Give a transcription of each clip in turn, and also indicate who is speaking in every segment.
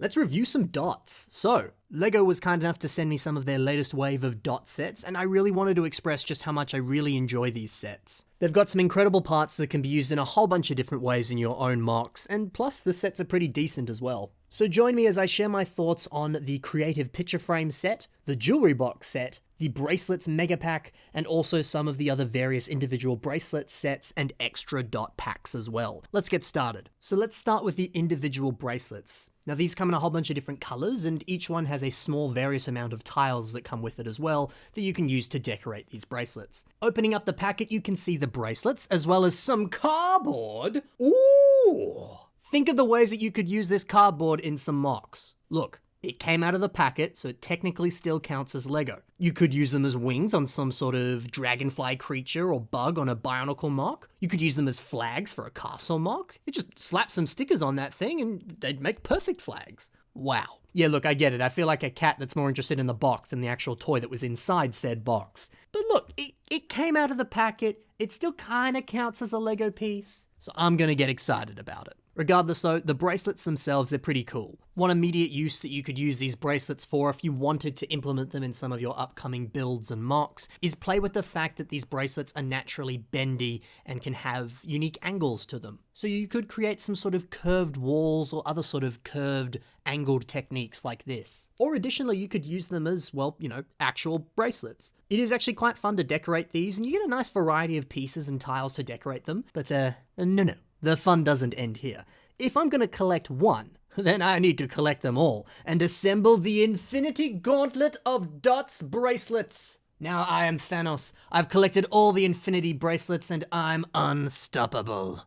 Speaker 1: let's review some dots. So, LEGO was kind enough to send me some of their latest wave of dot sets, and I really wanted to express just how much I really enjoy these sets. They've got some incredible parts that can be used in a whole bunch of different ways in your own MOCs, and plus the sets are pretty decent as well. So join me as I share my thoughts on the Creative Picture Frame set, the Jewelry Box set, the Bracelets Mega Pack, and also some of the other various individual bracelet sets and extra dot packs as well. Let's get started. So let's start with the individual bracelets. Now these come in a whole bunch of different colors, and each one has a small various amount of tiles that come with it as well that you can use to decorate these bracelets. Opening up the packet, you can see the bracelets as well as some cardboard. Ooh! Think of the ways that you could use this cardboard in some MOCs. Look, it came out of the packet, so it technically still counts as LEGO. You could use them as wings on some sort of dragonfly creature or bug on a Bionicle MOC. You could use them as flags for a castle MOC. You just slap some stickers on that thing and they'd make perfect flags. Wow. Yeah, look, I get it. I feel like a cat that's more interested in the box than the actual toy that was inside said box. But look, it came out of the packet. It still kind of counts as a LEGO piece. So I'm going to get excited about it. Regardless though, the bracelets themselves are pretty cool. One immediate use that you could use these bracelets for if you wanted to implement them in some of your upcoming builds and MOCs is play with the fact that these bracelets are naturally bendy and can have unique angles to them. So you could create some sort of curved walls or other sort of curved angled techniques like this. Or additionally, you could use them as, well, actual bracelets. It is actually quite fun to decorate these, and you get a nice variety of pieces and tiles to decorate them, but no. The fun doesn't end here. If I'm going to collect one, then I need to collect them all and assemble the Infinity Gauntlet of Dots bracelets. Now I am Thanos. I've collected all the Infinity bracelets and I'm unstoppable.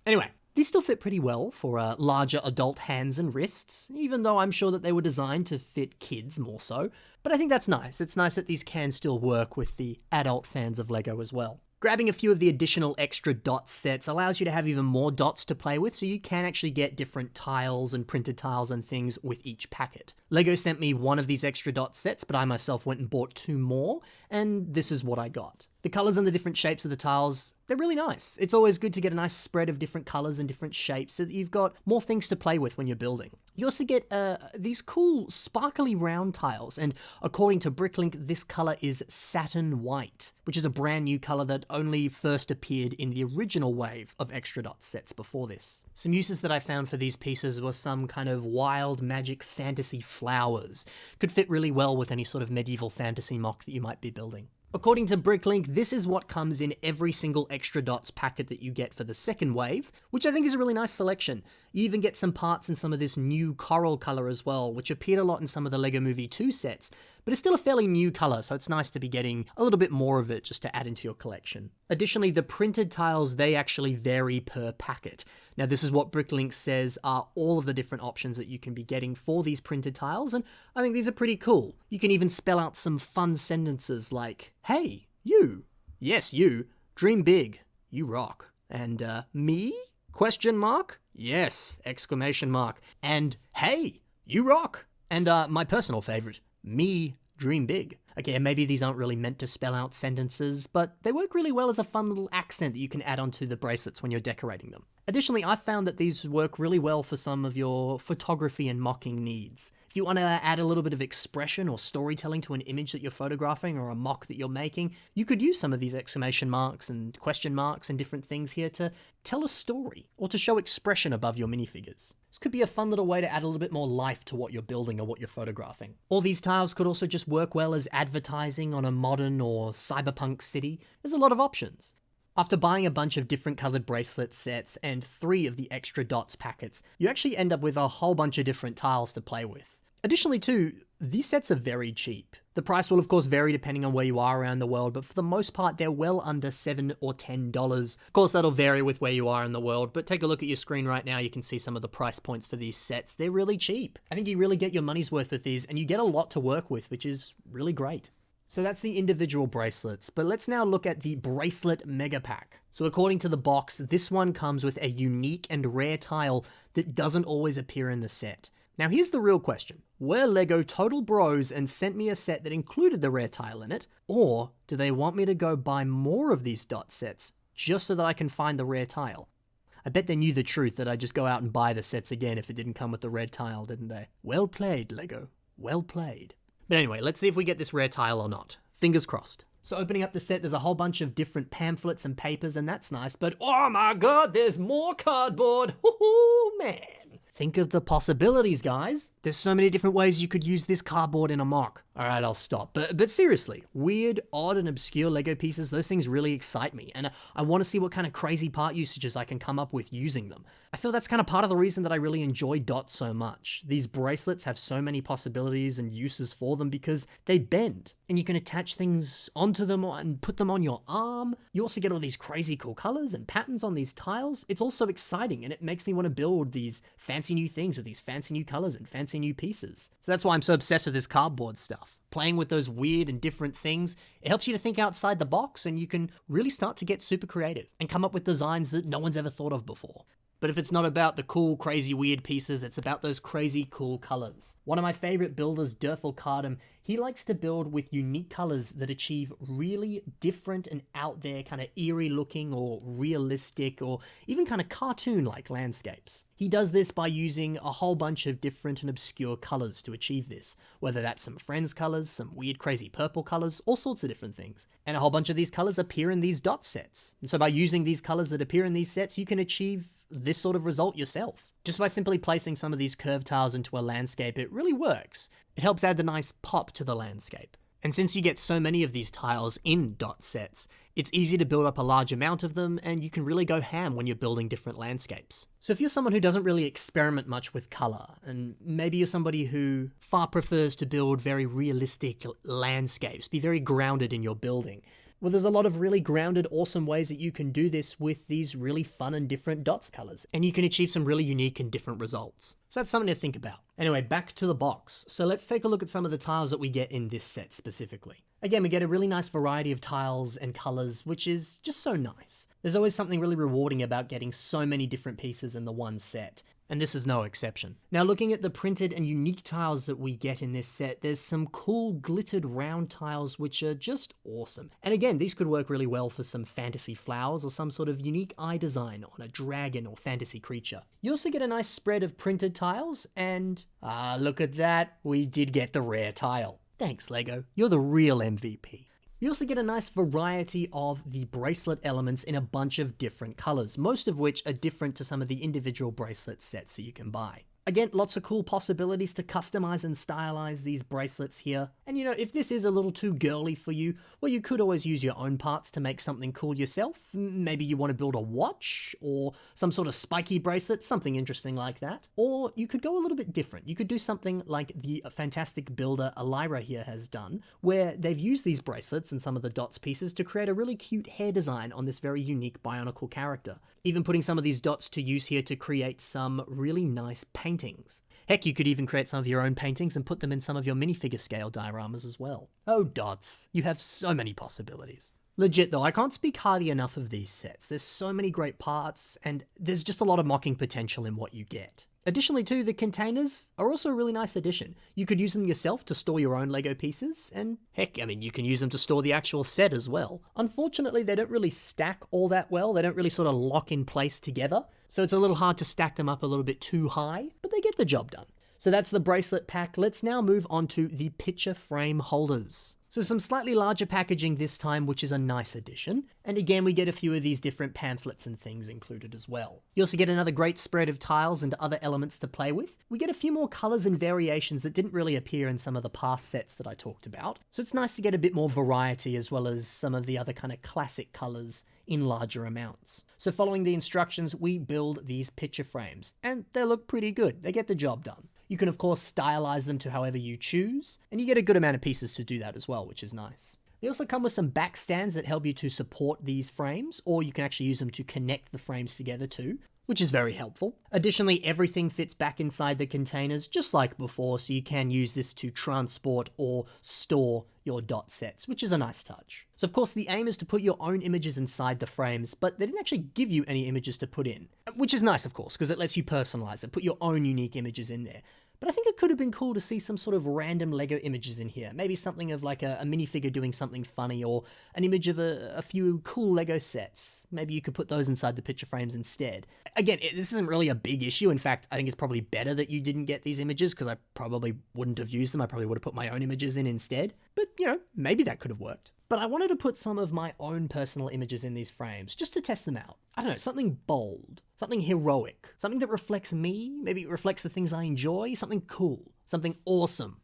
Speaker 1: Anyway, these still fit pretty well for larger adult hands and wrists, even though I'm sure that they were designed to fit kids more so. But I think that's nice. It's nice that these can still work with the adult fans of LEGO as well. Grabbing a few of the additional extra dot sets allows you to have even more dots to play with, so you can actually get different tiles and printed tiles and things with each packet. LEGO sent me one of these extra dot sets, but I myself went and bought 2 more, and this is what I got. The colors and the different shapes of the tiles, they're really nice. It's always good to get a nice spread of different colors and different shapes so that you've got more things to play with when you're building. You also get these cool sparkly round tiles, and according to Bricklink, this color is satin white, which is a brand new color that only first appeared in the original wave of extra dot sets before this. Some uses that I found for these pieces were some kind of wild magic fantasy flowers. Could fit really well with any sort of medieval fantasy MOC that you might be building. According to Bricklink, this is what comes in every single extra dots packet that you get for the second wave, which I think is a really nice selection. You even get some parts in some of this new coral color as well, which appeared a lot in some of the LEGO Movie 2 sets, but it's still a fairly new color, so it's nice to be getting a little bit more of it just to add into your collection. Additionally, the printed tiles, they actually vary per packet. Now, this is what Bricklink says are all of the different options that you can be getting for these printed tiles, and I think these are pretty cool. You can even spell out some fun sentences like, "Hey, you. Yes, you. Dream big. You rock." And, "Me? Question mark? Yes! Exclamation mark. And, "Hey, you rock." And, my personal favorite, "Me dream big." Okay, maybe these aren't really meant to spell out sentences, but they work really well as a fun little accent that you can add onto the bracelets when you're decorating them. Additionally, I found that these work really well for some of your photography and mocking needs. If you want to add a little bit of expression or storytelling to an image that you're photographing or a MOC that you're making, you could use some of these exclamation marks and question marks and different things here to tell a story or to show expression above your minifigures. This could be a fun little way to add a little bit more life to what you're building or what you're photographing. All these tiles could also just work well as advertising on a modern or cyberpunk city. There's a lot of options. After buying a bunch of different colored bracelet sets and 3 of the extra dots packets, you actually end up with a whole bunch of different tiles to play with. Additionally too, these sets are very cheap. The price will of course vary depending on where you are around the world, but for the most part they're well under $7 or $10. Of course that'll vary with where you are in the world, but take a look at your screen right now, you can see some of the price points for these sets. They're really cheap. I think you really get your money's worth with these, and you get a lot to work with, which is really great. So that's the individual bracelets, but let's now look at the Bracelet Mega Pack. So according to the box, this one comes with a unique and rare tile that doesn't always appear in the set. Now here's the real question. Were LEGO total bros and sent me a set that included the rare tile in it? Or do they want me to go buy more of these dot sets just so that I can find the rare tile? I bet they knew the truth that I'd just go out and buy the sets again if it didn't come with the red tile, didn't they? Well played, LEGO. Well played. But anyway, let's see if we get this rare tile or not. Fingers crossed. So opening up the set, there's a whole bunch of different pamphlets and papers, and that's nice, but oh my god, there's more cardboard! Woohoo, man! Think of the possibilities, guys. There's so many different ways you could use this cardboard in a MOC. Alright, I'll stop. But seriously, weird, odd, and obscure LEGO pieces, those things really excite me, and I want to see what kind of crazy part usages I can come up with using them. I feel that's kind of part of the reason that I really enjoy dots so much. These bracelets have so many possibilities and uses for them because they bend, and you can attach things onto them and put them on your arm. You also get all these crazy cool colors and patterns on these tiles. It's all so exciting, and it makes me want to build these fancy new things with these fancy new colors and fancy new pieces. So that's why I'm so obsessed with this cardboard stuff. Playing with those weird and different things, it helps you to think outside the box, and you can really start to get super creative and come up with designs that no one's ever thought of before. But if it's not about the cool, crazy, weird pieces, it's about those crazy, cool colors. One of my favorite builders, Durfel Cardam, he likes to build with unique colors that achieve really different and out there, kind of eerie looking or realistic or even kind of cartoon-like landscapes. He does this by using a whole bunch of different and obscure colors to achieve this, whether that's some Friends colors, some weird crazy purple colors, all sorts of different things. And a whole bunch of these colors appear in these dot sets. And so by using these colors that appear in these sets, you can achieve this sort of result yourself. Just by simply placing some of these curved tiles into a landscape, it really works. It helps add the nice pop to the landscape. And since you get so many of these tiles in dot sets, it's easy to build up a large amount of them, and you can really go ham when you're building different landscapes. So if you're someone who doesn't really experiment much with color, and maybe you're somebody who far prefers to build very realistic landscapes, be very grounded in your building, well, there's a lot of really grounded, awesome ways that you can do this with these really fun and different dots colors, and you can achieve some really unique and different results. So that's something to think about. Anyway, back to the box. So let's take a look at some of the tiles that we get in this set specifically. Again, we get a really nice variety of tiles and colors, which is just so nice. There's always something really rewarding about getting so many different pieces in the one set, and this is no exception. Now, looking at the printed and unique tiles that we get in this set, there's some cool glittered round tiles which are just awesome. And again, these could work really well for some fantasy flowers or some sort of unique eye design on a dragon or fantasy creature. You also get a nice spread of printed tiles, and look at that, we did get the rare tile. Thanks, LEGO, you're the real MVP. You also get a nice variety of the bracelet elements in a bunch of different colors, most of which are different to some of the individual bracelet sets that you can buy. Again, lots of cool possibilities to customize and stylize these bracelets here. And you know, if this is a little too girly for you, well, you could always use your own parts to make something cool yourself. Maybe you want to build a watch or some sort of spiky bracelet, something interesting like that. Or you could go a little bit different. You could do something like the fantastic builder Elira here has done, where they've used these bracelets and some of the dots pieces to create a really cute hair design on this very unique Bionicle character. Even putting some of these dots to use here to create some really nice paintings. Heck, you could even create some of your own paintings and put them in some of your minifigure scale dioramas as well. Oh, dots, you have so many possibilities. Legit though, I can't speak highly enough of these sets. There's so many great parts, and there's just a lot of mocking potential in what you get. Additionally too, the containers are also a really nice addition. You could use them yourself to store your own LEGO pieces, and heck, I mean, you can use them to store the actual set as well. Unfortunately, they don't really stack all that well. They don't really sort of lock in place together, so it's a little hard to stack them up a little bit too high, but they get the job done. So that's the bracelet pack. Let's now move on to the picture frame holders. So some slightly larger packaging this time, which is a nice addition. And again, we get a few of these different pamphlets and things included as well. You also get another great spread of tiles and other elements to play with. We get a few more colors and variations that didn't really appear in some of the past sets that I talked about. So it's nice to get a bit more variety as well as some of the other kind of classic colors in larger amounts. So following the instructions, we build these picture frames, and they look pretty good. They get the job done. You can of course stylize them to however you choose, and you get a good amount of pieces to do that as well, which is nice. They also come with some back stands that help you to support these frames, or you can actually use them to connect the frames together too, which is very helpful. Additionally, everything fits back inside the containers just like before, so you can use this to transport or store your dot sets, which is a nice touch. So of course the aim is to put your own images inside the frames, but they didn't actually give you any images to put in, which is nice of course, because it lets you personalize it, put your own unique images in there. but I think it could have been cool to see some sort of random Lego images in here. Maybe something of like a minifigure doing something funny, or an image of a few cool Lego sets. Maybe you could put those inside the picture frames instead. Again, this isn't really a big issue. In fact, I think it's probably better that you didn't get these images, because I probably wouldn't have used them. I probably would have put my own images in instead. But, you know, maybe that could have worked. But I wanted to put some of my own personal images in these frames, just to test them out. I don't know, something bold, something heroic, something that reflects me, maybe it reflects the things I enjoy, something cool, something awesome.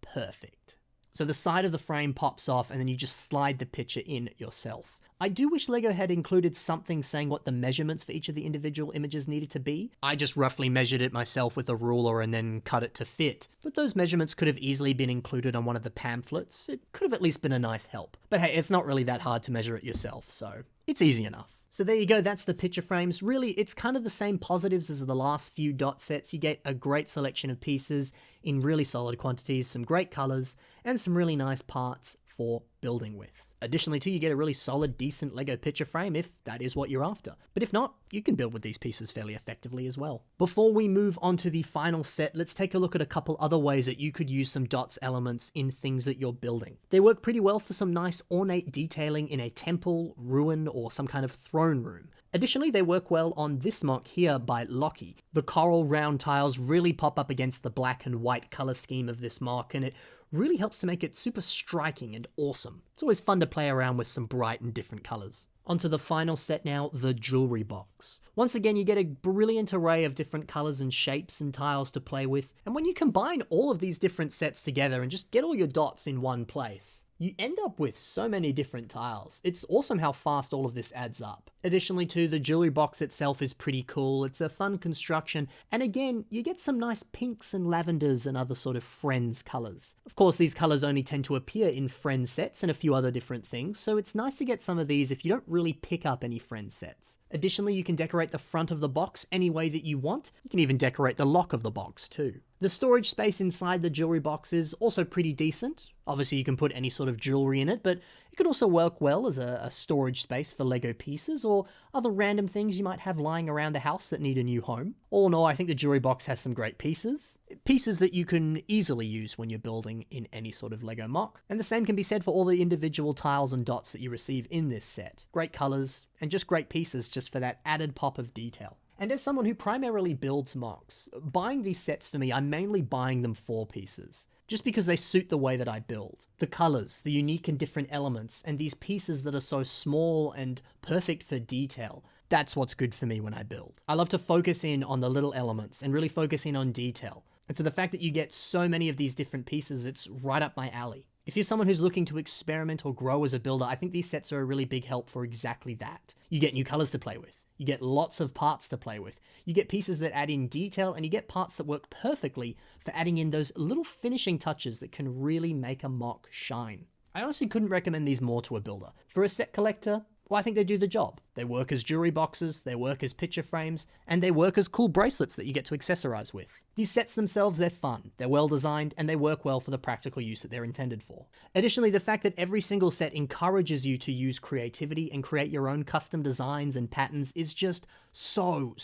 Speaker 1: Perfect. So the side of the frame pops off, and then you just slide the picture in yourself. I do wish Lego had included something saying what the measurements for each of the individual images needed to be. I just roughly measured it myself with a ruler and then cut it to fit. But those measurements could have easily been included on one of the pamphlets. It could have at least been a nice help. But hey, it's not really that hard to measure it yourself, so it's easy enough. So there you go, that's the picture frames. Really, it's kind of the same positives as the last few dot sets. You get a great selection of pieces in really solid quantities, some great colors, and some really nice parts for building with. Additionally too, you get a really solid, decent Lego picture frame if that is what you're after. But if not, you can build with these pieces fairly effectively as well. Before we move on to the final set, let's take a look at a couple other ways that you could use some dots elements in things that you're building. They work pretty well for some nice ornate detailing in a temple, ruin, or some kind of throne room. Additionally, they work well on this MOC here by Locky. The coral round tiles really pop up against the black and white color scheme of this MOC, and it really helps to make it super striking and awesome. It's always fun to play around with some bright and different colors. Onto the final set now, the jewelry box. Once again, you get a brilliant array of different colors and shapes and tiles to play with, and when you combine all of these different sets together and just get all your dots in one place, you end up with so many different tiles. It's awesome how fast all of this adds up. Additionally too, the jewelry box itself is pretty cool. It's a fun construction, and again, you get some nice pinks and lavenders and other sort of Friends colors. Of course, these colors only tend to appear in Friends sets and a few other different things, so it's nice to get some of these if you don't really pick up any Friends sets. Additionally, you can decorate the front of the box any way that you want. You can even decorate the lock of the box too. The storage space inside the jewelry box is also pretty decent. Obviously, you can put any sort of jewelry in it, but it could also work well as a storage space for Lego pieces or other random things you might have lying around the house that need a new home. All in all, I think the jewelry box has some great pieces. Pieces that you can easily use when you're building in any sort of Lego MOC. And the same can be said for all the individual tiles and dots that you receive in this set. Great colors and just great pieces just for that added pop of detail. And as someone who primarily builds MOCs, buying these sets for me, I'm mainly buying them for pieces, just because they suit the way that I build. The colors, the unique and different elements, and these pieces that are so small and perfect for detail. That's what's good for me when I build. I love to focus in on the little elements and really focus in on detail. And so the fact that you get so many of these different pieces, it's right up my alley. If you're someone who's looking to experiment or grow as a builder, I think these sets are a really big help for exactly that. You get new colors to play with. You get lots of parts to play with. You get pieces that add in detail, and you get parts that work perfectly for adding in those little finishing touches that can really make a MOC shine. I honestly couldn't recommend these more to a builder. For a set collector, well, I think they do the job. They work as jewelry boxes, they work as picture frames, and they work as cool bracelets that you get to accessorize with. These sets themselves, they're fun, they're well designed, and they work well for the practical use that they're intended for. Additionally, the fact that every single set encourages you to use creativity and create your own custom designs and patterns is just so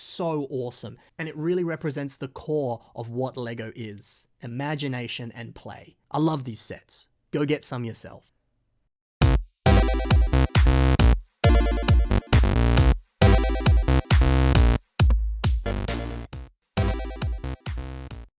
Speaker 1: awesome, and it really represents the core of what Lego is: imagination and play. I love these sets. Go get some yourself.